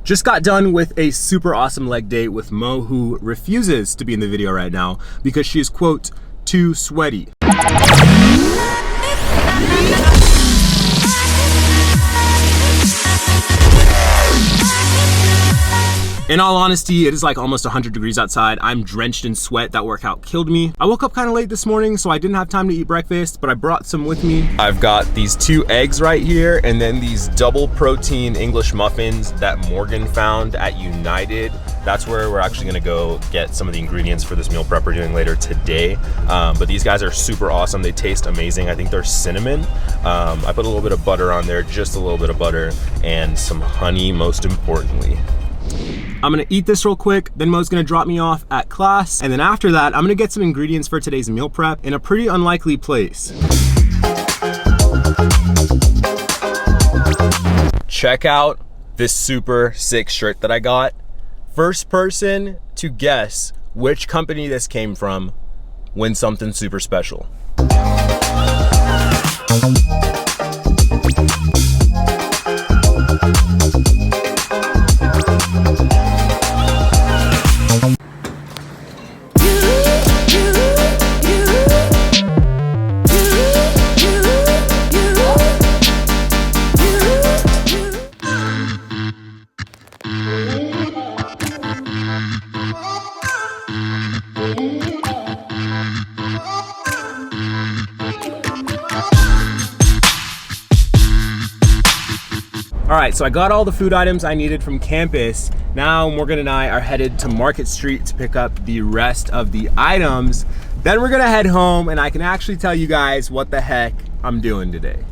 Just got done with a super awesome leg day with Mo, who refuses to be in the video right now because she is, quote, too sweaty. In all honesty, it is like almost 100 degrees outside. I'm drenched in sweat. That workout killed me. I woke up kind of late this morning, so I didn't have time to eat breakfast, but I brought some with me. I've got these 2 eggs right here, and then these double protein English muffins that Morgan found at United. That's where we're actually gonna go get some of the ingredients for this meal prep we're doing later today. But these guys are super awesome. They taste amazing. I think they're cinnamon. I put a little bit of butter on there, just a little bit of butter, and some honey, most importantly. I'm gonna eat this real quick, then Mo's gonna drop me off at class, and then after that, I'm gonna get some ingredients for today's meal prep in a pretty unlikely place. Check out this super sick shirt that I got. First person to guess which company this came from wins something super special. All right, so I got all the food items I needed from campus. Now Morgan and I are headed to Market Street to pick up the rest of the items. Then we're gonna head home and I can actually tell you guys what the heck I'm doing today.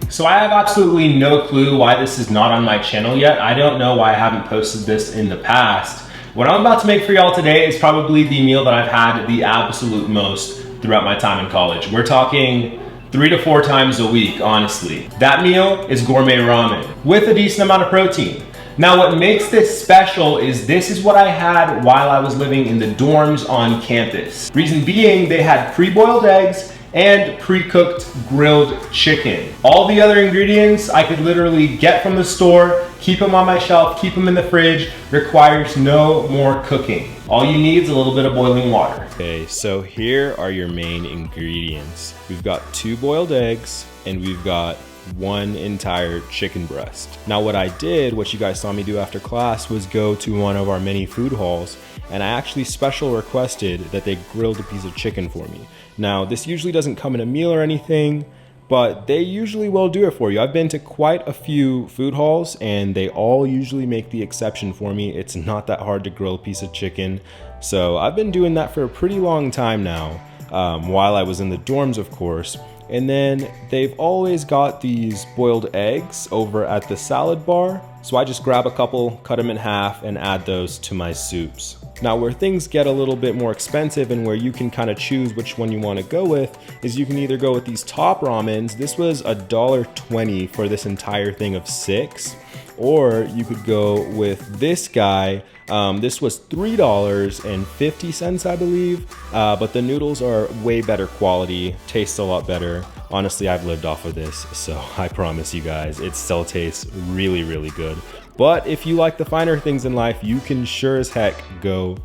So I have absolutely no clue why this is not on my channel yet. I don't know why I haven't posted this in the past. What I'm about to make for y'all today is probably the meal that I've had the absolute most throughout my time in college. We're talking 3 to 4 times a week, honestly. That meal is gourmet ramen with a decent amount of protein. Now what makes this special is this is what I had while I was living in the dorms on campus. Reason being, they had pre-boiled eggs and pre-cooked grilled chicken. All the other ingredients I could literally get from the store, keep them on my shelf, keep them in the fridge, requires no more cooking. All you need is a little bit of boiling water. Okay, so here are your main ingredients. We've got 2 boiled eggs and we've got 1 entire chicken breast. Now what I did, what you guys saw me do after class, was go to one of our mini food halls and I actually special requested that they grilled a piece of chicken for me. Now this usually doesn't come in a meal or anything, but they usually will do it for you. I've been to quite a few food halls and they all usually make the exception for me. It's not that hard to grill a piece of chicken. So I've been doing that for a pretty long time now, while I was in the dorms, of course. And then they've always got these boiled eggs over at the salad bar. So I just grab a couple, cut them in half, and add those to my soups. Now where things get a little bit more expensive and where you can kind of choose which one you want to go with is you can either go with these top ramens. This was $1.20 for this entire thing of 6. Or you could go with this guy. This was $3.50, I believe, but the noodles are way better quality, tastes a lot better. Honestly, I've lived off of this, so I promise you guys, it still tastes really, really good. But if you like the finer things in life, you can sure as heck go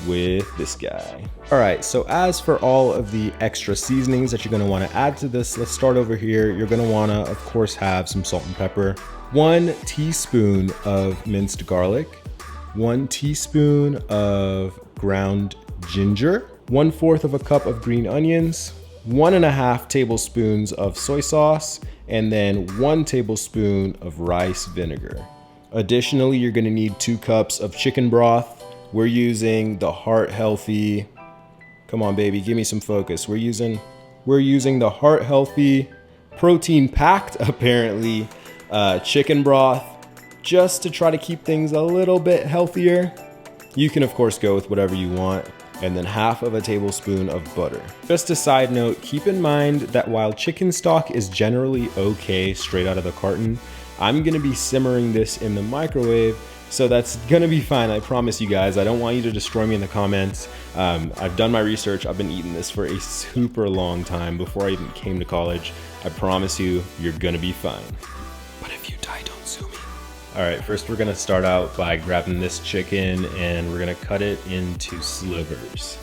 with this guy. All right, so as for all of the extra seasonings that you're gonna wanna add to this, let's start over here. You're gonna wanna, of course, have some salt and pepper, 1 teaspoon of minced garlic, 1 teaspoon of ground ginger, 1/4 of a cup of green onions, 1.5 tablespoons of soy sauce, and then 1 tablespoon of rice vinegar. Additionally, you're gonna need 2 cups of chicken broth. We're using the heart healthy, come on baby, give me some focus. We're using the heart healthy, protein packed apparently, chicken broth, just to try to keep things a little bit healthier. You can of course go with whatever you want. and then half of a tablespoon of butter. Just a side note, keep in mind that while chicken stock is generally okay straight out of the carton, I'm gonna be simmering this in the microwave, so that's gonna be fine, I promise you guys. I don't want you to destroy me in the comments. I've done my research. I've been eating this for a super long time before I even came to college. I promise you, you're gonna be fine. But if you die, don't sue me. All right, first we're gonna start out by grabbing this chicken and we're gonna cut it into slivers.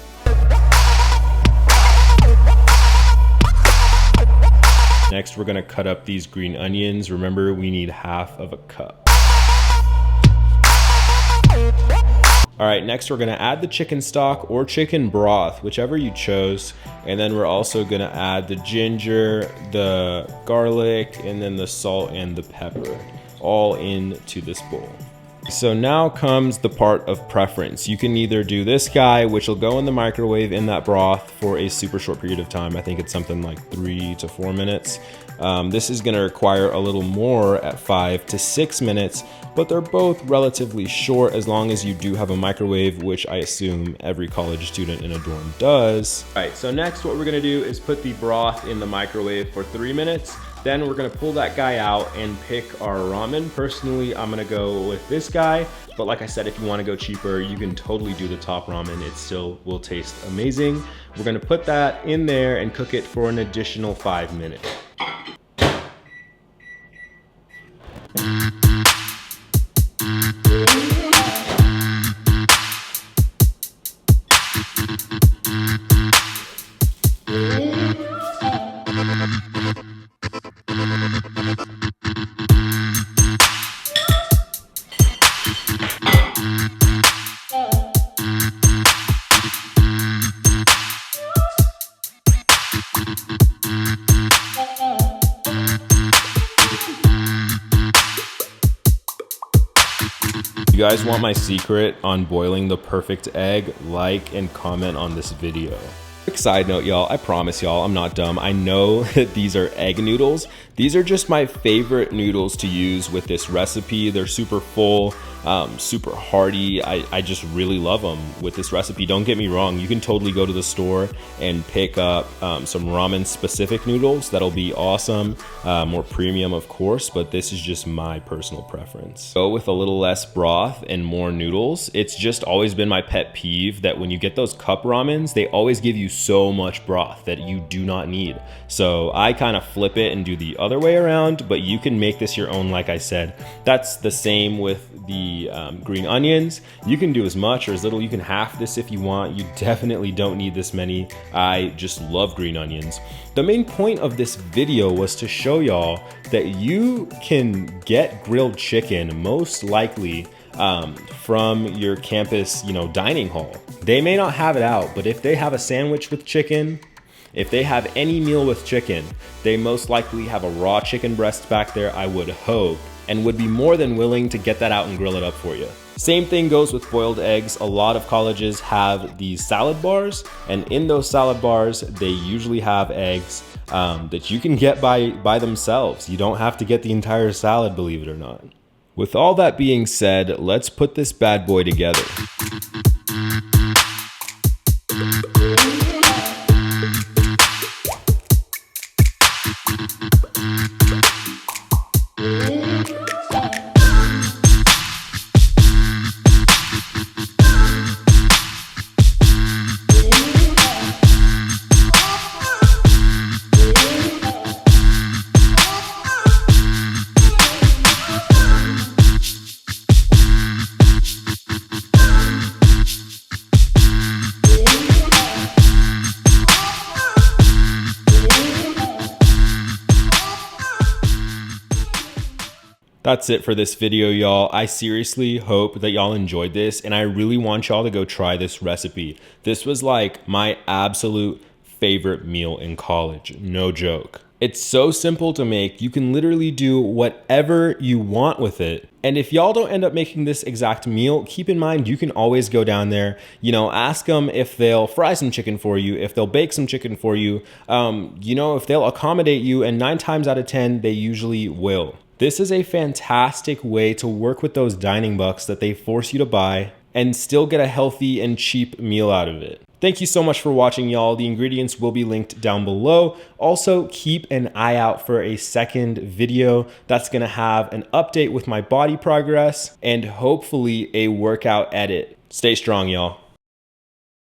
Next, we're gonna cut up these green onions. Remember, we need half of a cup. All right, next we're gonna add the chicken stock or chicken broth, whichever you chose. And then we're also gonna add the ginger, the garlic, and then the salt and the pepper, all into this bowl. So now comes the part of preference. You can either do this guy, which will go in the microwave in that broth for a super short period of time. I think it's something like 3 to 4 minutes. This is gonna require a little more at 5 to 6 minutes, but they're both relatively short as long as you do have a microwave, which I assume every college student in a dorm does. All right, so next what we're gonna do is put the broth in the microwave for 3 minutes. Then we're gonna pull that guy out and pick our ramen. Personally, I'm gonna go with this guy, but like I said, if you wanna go cheaper, you can totally do the top ramen. It still will taste amazing. We're gonna put that in there and cook it for an additional 5 minutes. If you guys want my secret on boiling the perfect egg, like and comment on this video. Quick side note, y'all, I promise y'all, I'm not dumb. I know that these are egg noodles. These are just my favorite noodles to use with this recipe. They're super full, super hearty. I just really love them with this recipe. Don't get me wrong, you can totally go to the store and pick up some ramen specific noodles. That'll be awesome, more premium of course, but this is just my personal preference. Go with a little less broth and more noodles. It's just always been my pet peeve that when you get those cup ramens, they always give you so much broth that you do not need. So I kind of flip it and do the other way around, but you can make this your own. Like I said, that's the same with the green onions. You can do as much or as little. You can half this if you want. You definitely don't need this many. I just love green onions. The main point of this video was to show y'all that you can get grilled chicken most likely from your campus, dining hall. They may not have it out, but if they have a sandwich with chicken, if they have any meal with chicken, they most likely have a raw chicken breast back there, I would hope, and would be more than willing to get that out and grill it up for you. Same thing goes with boiled eggs. A lot of colleges have these salad bars, and in those salad bars, they usually have eggs that you can get by themselves. You don't have to get the entire salad, believe it or not. With all that being said, let's put this bad boy together. That's it for this video, y'all. I seriously hope that y'all enjoyed this, and I really want y'all to go try this recipe. This was like my absolute favorite meal in college, no joke. It's so simple to make. You can literally do whatever you want with it. And if y'all don't end up making this exact meal, keep in mind you can always go down there, ask them if they'll fry some chicken for you, if they'll bake some chicken for you, if they'll accommodate you, and 9 times out of 10, they usually will. This is a fantastic way to work with those dining bucks that they force you to buy and still get a healthy and cheap meal out of it. Thank you so much for watching, y'all. The ingredients will be linked down below. Also, keep an eye out for a second video that's gonna have an update with my body progress and hopefully a workout edit. Stay strong, y'all.